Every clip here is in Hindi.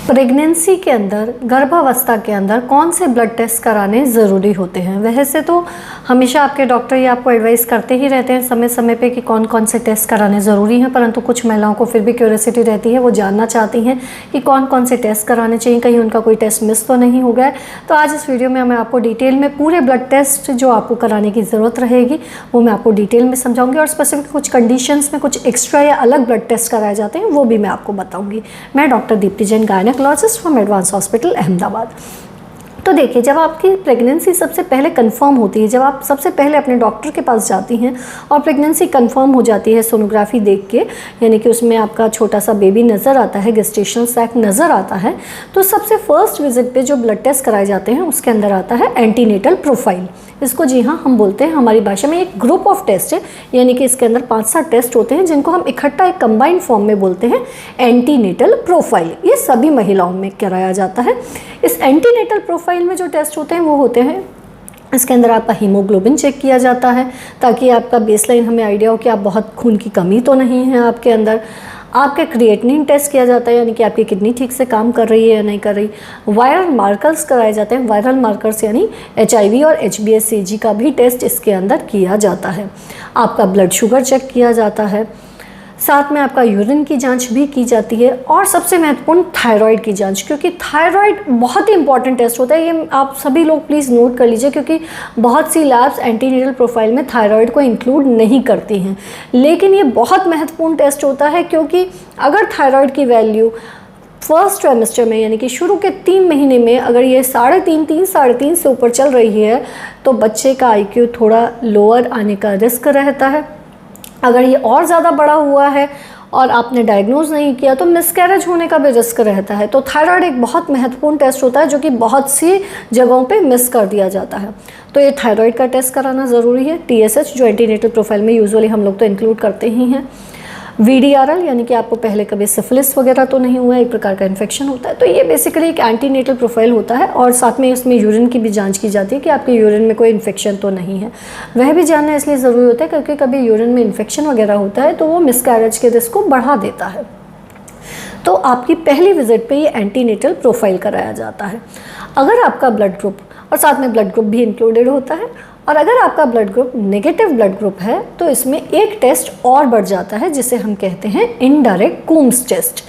प्रेगनेंसी के अंदर, गर्भावस्था के अंदर कौन से ब्लड टेस्ट कराने ज़रूरी होते हैं? वैसे तो हमेशा आपके डॉक्टर ये आपको एडवाइस करते ही रहते हैं समय समय पे कि कौन कौन से टेस्ट कराने ज़रूरी हैं, परंतु कुछ महिलाओं को फिर भी क्यूरियोसिटी रहती है, वो जानना चाहती हैं कि कौन कौन से टेस्ट कराने चाहिए, कहीं उनका कोई टेस्ट मिस तो नहीं हो गया। तो आज इस वीडियो में मैं आपको डिटेल में पूरे ब्लड टेस्ट जो आपको कराने की ज़रूरत रहेगी वो मैं आपको डिटेल में समझाऊंगी, और स्पेसिफिक कुछ कंडीशंस में कुछ एक्स्ट्रा या अलग ब्लड टेस्ट कराए जाते हैं वो भी मैं आपको बताऊँगी। मैं doctor Deepti Jain, gynaecologist from advance hospital Ahmedabad. तो देखिए, जब आपकी प्रेगनेंसी सबसे पहले कंफर्म होती है, जब आप सबसे पहले अपने डॉक्टर के पास जाती हैं और प्रेगनेंसी कंफर्म हो जाती है सोनोग्राफी देख के, यानी कि उसमें आपका छोटा सा बेबी नज़र आता है, गेस्टेशनल सैक नज़र आता है, तो सबसे फर्स्ट विजिट पे जो ब्लड टेस्ट कराए जाते हैं उसके अंदर आता है एंटीनेटल प्रोफाइल। इसको जी हाँ हम बोलते हैं हमारी भाषा में एक ग्रुप ऑफ टेस्ट है, यानी कि इसके अंदर 5-7 टेस्ट होते हैं जिनको हम इकट्ठा एक कंबाइंड फॉर्म में बोलते हैं एंटीनेटल प्रोफाइल। ये सभी महिलाओं में कराया जाता है। इस एंटीनेटल प्रोफाइल में जो टेस्ट होते हैं वो होते हैं, इसके अंदर आपका हीमोग्लोबिन चेक किया जाता है ताकि आपका बेसलाइन हमें आइडिया हो कि आप बहुत खून की कमी तो नहीं है आपके अंदर। आपके क्रिएटिनिन टेस्ट किया जाता है, यानी कि आपकी किडनी ठीक से काम कर रही है या नहीं कर रही। वायरल मार्कर्स कराए जाते हैं, वायरल मार्कर्स यानी HIV और HbA1c का भी टेस्ट इसके अंदर किया जाता है। आपका ब्लड शुगर चेक किया जाता है, साथ में आपका यूरिन की जांच भी की जाती है, और सबसे महत्वपूर्ण थायराइड की जांच, क्योंकि थायराइड बहुत ही इंपॉर्टेंट टेस्ट होता है। ये आप सभी लोग प्लीज़ नोट कर लीजिए, क्योंकि बहुत सी लैब्स एंटीनेटल प्रोफाइल में थायराइड को इंक्लूड नहीं करती हैं, लेकिन ये बहुत महत्वपूर्ण टेस्ट होता है, क्योंकि अगर थायराइड की वैल्यू फर्स्ट ट्राइमेस्टर में यानी कि शुरू के 3 महीने में अगर ये 3.5 से ऊपर चल रही है तो बच्चे का IQ थोड़ा लोअर आने का रिस्क रहता है। अगर ये और ज़्यादा बड़ा हुआ है और आपने डायग्नोज नहीं किया तो मिसकैरेज होने का भी रिस्क रहता है। तो थायराइड एक बहुत महत्वपूर्ण टेस्ट होता है जो कि बहुत सी जगहों पे मिस कर दिया जाता है। तो ये थायराइड का टेस्ट कराना ज़रूरी है। TSH जो एंटीनेटल प्रोफाइल में यूजुअली हम लोग तो इंक्लूड करते ही हैं। VDRL यानी कि आपको पहले कभी सिफिलिस वगैरह तो नहीं हुआ है, एक प्रकार का इन्फेक्शन होता है। तो ये बेसिकली एक एंटीनेटल प्रोफाइल होता है, और साथ में इसमें यूरिन की भी जांच की जाती है कि आपके यूरिन में कोई इन्फेक्शन तो नहीं है। वह भी जानना इसलिए ज़रूरी होता है क्योंकि कभी यूरिन में इन्फेक्शन वगैरह होता है तो वो मिसकैरेज के रिस्क को बढ़ा देता है। तो आपकी पहली विजिट पे ये एंटीनेटल प्रोफाइल कराया जाता है। अगर आपका ब्लड ग्रुप, और साथ में ब्लड ग्रुप भी इंक्लूडेड होता है, और अगर आपका blood group negative blood group है तो इसमें एक टेस्ट और बढ़ जाता है जिसे हम कहते हैं इनडायरेक्ट कूम्स टेस्ट।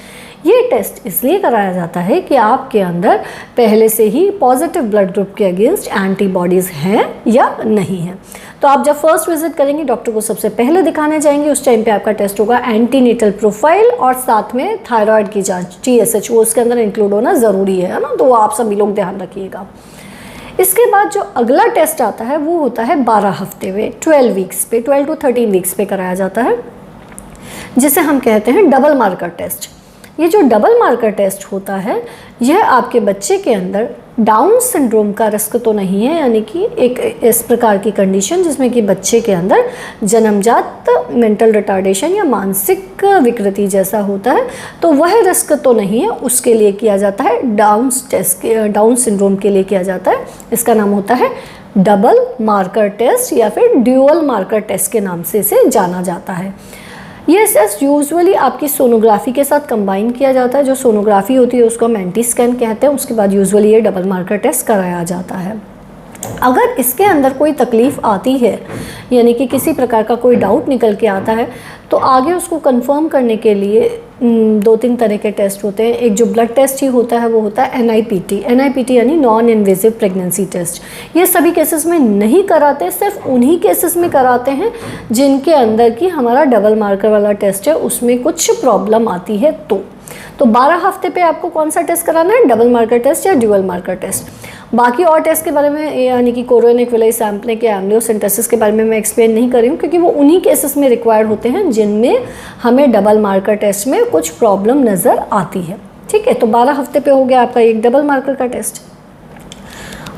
ये टेस्ट इसलिए कराया जाता है कि आपके अंदर पहले से ही पॉजिटिव ब्लड ग्रुप के अगेंस्ट एंटीबॉडीज़ हैं या नहीं हैं। तो आप जब फर्स्ट विजिट करेंगे, डॉक्टर को सबसे पहले दिखाने जाएंगे, उस टाइम पे आपका टेस्ट होगा एंटीनेटल प्रोफाइल और साथ में थायराइड की जांच TSH वो उसके अंदर इंक्लूड होना ज़रूरी है ना, तो आप सभी लोग ध्यान रखिएगा। इसके बाद जो अगला टेस्ट आता है वो होता है 12 हफ्ते में 12 वीक्स पे, 12 to 13 वीक्स पे कराया जाता है, जिसे हम कहते हैं डबल मार्कर टेस्ट। ये जो डबल मार्कर टेस्ट होता है यह आपके बच्चे के अंदर डाउन सिंड्रोम का रिस्क तो नहीं है, यानी कि एक इस प्रकार की कंडीशन जिसमें कि बच्चे के अंदर जन्मजात मेंटल रिटार्डेशन या मानसिक विकृति जैसा होता है, तो वह रिस्क तो नहीं है, उसके लिए किया जाता है डाउन सिंड्रोम के लिए किया जाता है। इसका नाम होता है डबल मार्कर टेस्ट या फिर ड्यूअल मार्कर टेस्ट के नाम से इसे जाना जाता है। ये टेस्ट यूजुअली आपकी सोनोग्राफी के साथ कंबाइन किया जाता है। जो सोनोग्राफी होती है उसको हम एंटी स्कैन कहते हैं। उसके बाद यूजुअली ये डबल मार्कर टेस्ट कराया जाता है। अगर इसके अंदर कोई तकलीफ़ आती है, यानी कि किसी प्रकार का कोई डाउट निकल के आता है, तो आगे उसको कंफर्म करने के लिए 2-3 तरह के टेस्ट होते हैं। एक जो ब्लड टेस्ट ही होता है वो होता है NIPT यानी नॉन इन्वेजिव प्रेगनेंसी टेस्ट। ये सभी केसेस में नहीं कराते, सिर्फ उन्हीं केसेस में कराते हैं जिनके अंदर की हमारा डबल मार्कर वाला टेस्ट है उसमें कुछ प्रॉब्लम आती है। तो 12 हफ्ते पे आपको कौन सा टेस्ट कराना है, डबल मार्कर टेस्ट या ड्यूअल मार्कर टेस्ट। बाकी और टेस्ट के बारे में यानी कि कोरोनिक विलाई सैम्पलिंग या एम्नियोसेंटेसिस के बारे में मैं एक्सप्लेन नहीं कर रही हूँ, क्योंकि वो उन्हीं केसेस में रिक्वायर्ड होते हैं जिनमें हमें डबल मार्कर टेस्ट में कुछ प्रॉब्लम नज़र आती है। ठीक है, तो 12 हफ्ते पे हो गया आपका एक डबल मार्कर का टेस्ट।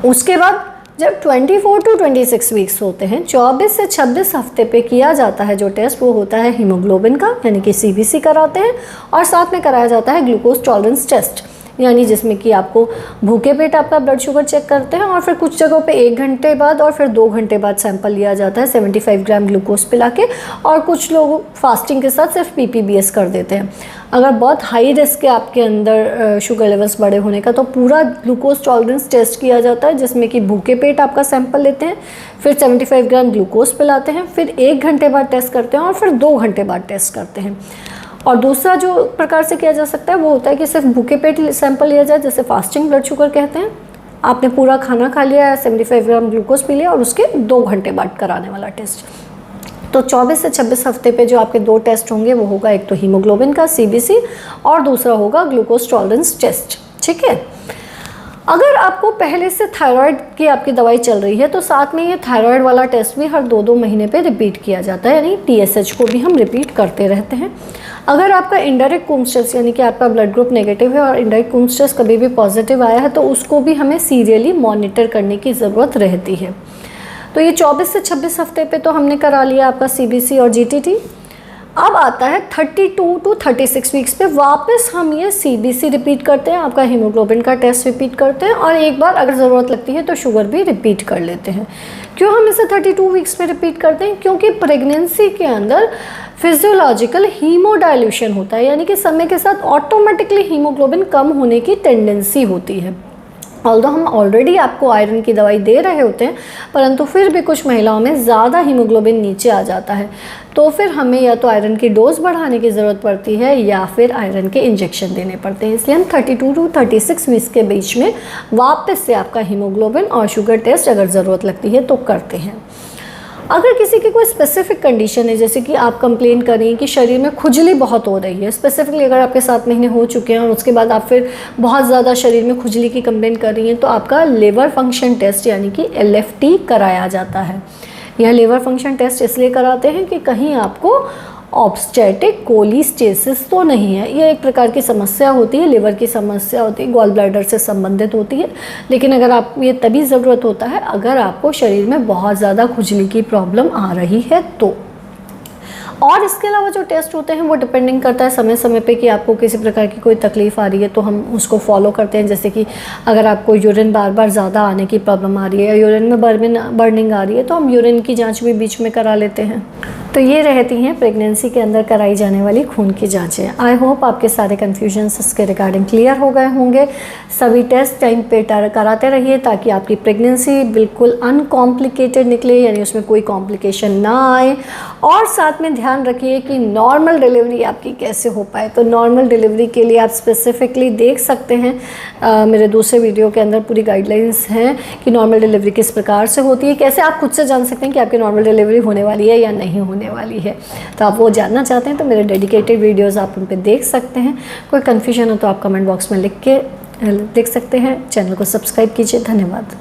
उसके बाद जब 24 to 26 वीक्स होते हैं, 24 से 26 हफ्ते पे किया जाता है जो टेस्ट, वो होता है हीमोग्लोबिन का, यानी कि CBC कराते हैं, और साथ में कराया जाता है ग्लूकोज टॉलरेंस टेस्ट। यानी जिसमें कि आपको भूखे पेट आपका ब्लड शुगर चेक करते हैं और फिर कुछ जगहों पे 1 घंटे बाद और फिर 2 घंटे बाद सैंपल लिया जाता है 75 ग्राम ग्लूकोज पिला के, और कुछ लोग फास्टिंग के साथ सिर्फ PPBS कर देते हैं। अगर बहुत हाई रिस्क है आपके अंदर शुगर लेवल्स बड़े होने का, तो पूरा ग्लूकोज टॉलरेंस टेस्ट किया जाता है, जिसमें कि भूखे पेट आपका सैंपल लेते हैं, फिर 75 ग्राम ग्लूकोज पिलाते हैं, फिर 1 घंटे बाद टेस्ट करते हैं और फिर 2 घंटे बाद टेस्ट करते हैं। और दूसरा जो प्रकार से किया जा सकता है वो होता है कि सिर्फ भूखे पेट सैंपल लिया जाए, जैसे फास्टिंग ब्लड शुगर कहते हैं। आपने पूरा खाना खा लिया, 75 ग्राम ग्लूकोज पी लिया और उसके 2 घंटे बाद कराने वाला टेस्ट। तो 24 से 26 हफ्ते पे जो आपके 2 टेस्ट होंगे वो होगा, एक तो हीमोग्लोबिन का CBC और दूसरा होगा ग्लूकोज टॉलरेंस टेस्ट। ठीक है। अगर आपको पहले से थायराइड की आपकी दवाई चल रही है तो साथ में ये थायराइड वाला टेस्ट भी हर 2-2 महीने पे रिपीट किया जाता है, यानी TSH को भी हम रिपीट करते रहते हैं। अगर आपका इंडायरेक्ट कुम्स टेस्ट यानी कि आपका ब्लड ग्रुप नेगेटिव है और इंडायरेक्ट कुम्स टेस्ट कभी भी पॉजिटिव आया है तो उसको भी हमें सीरियली मॉनिटर करने की ज़रूरत रहती है। तो ये 24 से 26 हफ्ते पे तो हमने करा लिया आपका CBC और GTT। अब आता है 32 to 36 वीक्स पे वापस हम ये CBC रिपीट करते हैं, आपका हीमोग्लोबिन का टेस्ट रिपीट करते हैं और एक बार अगर ज़रूरत लगती है तो शुगर भी रिपीट कर लेते हैं। क्यों हम इसे 32 वीक्स में रिपीट करते हैं? क्योंकि प्रेगनेंसी के अंदर फिजियोलॉजिकल हीमोडाइल्यूशन होता है, यानी कि समय के साथ ऑटोमेटिकली हीमोग्लोबिन कम होने की टेंडेंसी होती है। ऑल्दो हम ऑलरेडी आपको आयरन की दवाई दे रहे होते हैं, परंतु फिर भी कुछ महिलाओं में ज़्यादा हीमोग्लोबिन नीचे आ जाता है, तो फिर हमें या तो आयरन की डोज बढ़ाने की ज़रूरत पड़ती है या फिर आयरन के इंजेक्शन देने पड़ते हैं। इसलिए हम 32 to 36 वीक्स के बीच में वापस से आपका हीमोग्लोबिन और शुगर टेस्ट अगर ज़रूरत लगती है तो करते हैं। अगर किसी की कोई स्पेसिफिक कंडीशन है, जैसे कि आप कंप्लेन कर रही हैं कि शरीर में खुजली बहुत हो रही है, स्पेसिफिकली अगर आपके 7 महीने हो चुके हैं और उसके बाद आप फिर बहुत ज़्यादा शरीर में खुजली की कंप्लेन कर रही हैं, तो आपका लिवर फंक्शन टेस्ट यानी कि LFT कराया जाता है। यह लिवर फंक्शन टेस्ट इसलिए कराते हैं कि कहीं आपको ऑब्स्टेटिक कोलिस्टेसिस तो नहीं है। ये एक प्रकार की समस्या होती है, लिवर की समस्या होती है, गॉल ब्लैडर से संबंधित होती है, लेकिन अगर आप ये तभी ज़रूरत होता है अगर आपको शरीर में बहुत ज़्यादा खुजली की प्रॉब्लम आ रही है तो। और इसके अलावा जो टेस्ट होते हैं वो डिपेंडिंग करता है समय समय पे कि आपको किसी प्रकार की कोई तकलीफ़ आ रही है तो हम उसको फॉलो करते हैं। जैसे कि अगर आपको यूरिन बार बार ज़्यादा आने की प्रॉब्लम आ रही है या यूरिन में बर्निंग आ रही है तो हम यूरिन की जांच भी बीच में करा लेते हैं। तो ये रहती हैं प्रेगनेंसी के अंदर कराई जाने वाली खून की जांचें। आई होप आपके सारे कन्फ्यूजन्स इसके रिगार्डिंग क्लियर हो गए होंगे। सभी टेस्ट टाइम पे कराते रहिए ताकि आपकी प्रेगनेंसी बिल्कुल अनकॉम्प्लिकेटेड निकले, यानी उसमें कोई कॉम्प्लिकेशन ना आए। और साथ में ध्यान रखिए कि नॉर्मल डिलीवरी आपकी कैसे हो पाए। तो नॉर्मल डिलीवरी के लिए आप स्पेसिफिकली देख सकते हैं मेरे दूसरे वीडियो के अंदर पूरी गाइडलाइंस हैं कि नॉर्मल डिलीवरी किस प्रकार से होती है, कैसे आप खुद से जान सकते हैं कि आपकी नॉर्मल डिलीवरी होने वाली है या नहीं होने वाली है। तो आप वो जानना चाहते हैं तो मेरे डेडिकेटेड वीडियोज़ आप उन पर देख सकते हैं। कोई कन्फ्यूजन हो तो आप कमेंट बॉक्स में लिख सकते हैं। चैनल को सब्सक्राइब कीजिए। धन्यवाद।